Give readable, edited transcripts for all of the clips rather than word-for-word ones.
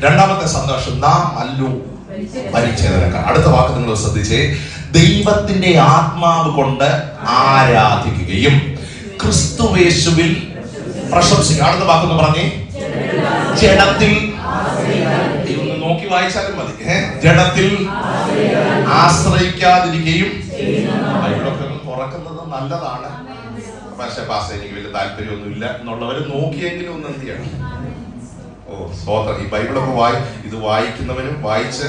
രണ്ടാമത്തെ സന്തോഷം, നാം അല്ലോ പരിച്ഛേദനക്കാർ. അടുത്ത വാക്ക് നിങ്ങൾ ശ്രദ്ധിച്ചേ, ദൈവത്തിന്റെ ആത്മാവ് കൊണ്ട് ആരാധിക്കുകയും ക്രിസ്തുയേശുവിൽ പ്രശംസിക്കുക. അടുത്ത വാക്കെന്ന് പറഞ്ഞേ, ജഡത്തിൽ. ഇതൊന്ന് നോക്കി വായിച്ചാലും മതി. ജഡത്തിൽ ആശ്രയിക്കാതിരിക്കുകയും. ബൈബിളൊക്കെ തുറക്കുന്നത് നല്ലതാണ്, പക്ഷെ എനിക്ക് വലിയ താല്പര്യമൊന്നുമില്ല എന്നുള്ളവര് നോക്കിയെങ്കിലും ഒന്ന് എന്ത് ചെയ്യണം. ഓ സ്വതന്ത്രം. ഈ ബൈബിളൊക്കെ ഇത് വായിക്കുന്നവനും വായിച്ച്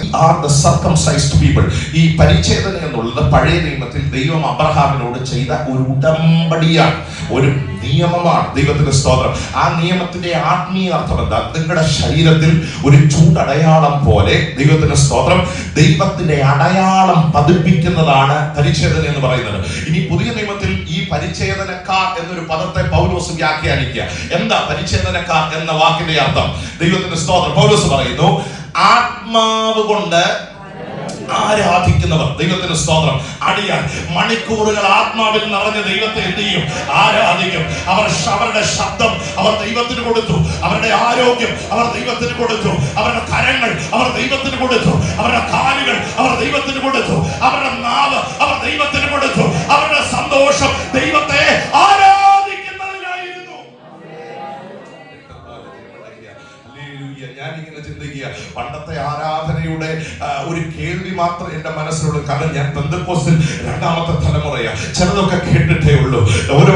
ഈ പരിച്ഛേദന എന്നുള്ളത് പഴയ നിയമത്തിൽ ദൈവം അബ്രഹാമിനോട് ചെയ്ത ഒരു ഉടമ്പടിയാണ്, ഒരു നിയമമാണ്. ദൈവത്തിന്റെ സ്തോത്രം. ആ നിയമത്തിന്റെ ആത്മീയ അർത്ഥം എന്താ? നിങ്ങളുടെ ശരീരത്തിൽ ഒരു ചൂടടയാളം പോലെ, ദൈവത്തിന്റെ സ്തോത്രം, ദൈവത്തിന്റെ അടയാളം പതിപ്പിക്കുന്നതാണ് പരിച്ഛേദന എന്ന് പറയുന്നത്. ഇനി പുതിയ നിയമത്തിൽ ഈ പരിച്ഛേദനക്കാർ എന്നൊരു പദത്തെ പൗലോസ് വ്യാഖ്യാനിക്കുക. എന്താ പരിച്ഛേദനക്കാർ എന്ന വാക്കിന്റെ അർത്ഥം? ദൈവത്തിന്റെ സ്തോത്രം. പൗലോസ് പറയുന്നു, ആത്മാവ് കൊണ്ട് ആരാധിക്കുന്നവർ. ദൈവത്തിന് സ്തോത്രം. അടിയാൻ മണിക്കൂറുകൾ ആത്മാവിൽ നിറഞ്ഞ ദൈവത്തെ എന്ത് ചെയ്യും? ആരാധിക്കും. അവരുടെ ശബ്ദം അവർ ദൈവത്തിന് കൊടുത്തു, അവരുടെ ആരോഗ്യം അവർ ദൈവത്തിന് കൊടുത്തു, അവരുടെ കരങ്ങൾ അവർ ദൈവത്തിന് കൊടുത്തു, അവരുടെ കാലുകൾ അവർ ദൈവത്തിന് കൊടുത്തു, അവരുടെ നാവ് അവർ ദൈവത്തിന് കൊടുത്തു, അവരുടെ സന്തോഷം ദൈവത്തെ ആരാധിക്കുന്നതിലായിരുന്നു. ഞാനിങ്ങനെ ചിന്തിക്കുക, പണ്ടത്തെ ആരാധനയുടെ ഒരു കേൾവി മാത്രം എന്റെ മനസ്സിലുള്ള. കാരണം ഞാൻ പെന്തക്കോസ്തിൽ രണ്ടാമത്തെ തലമുറയാ, ചിലതൊക്കെ കേട്ടിട്ടേ ഉള്ളൂ. ഒരു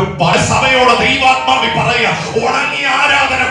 സഭയോട് ദൈവാത്മാവി പറയുക, ഉണങ്ങിയ ആരാധന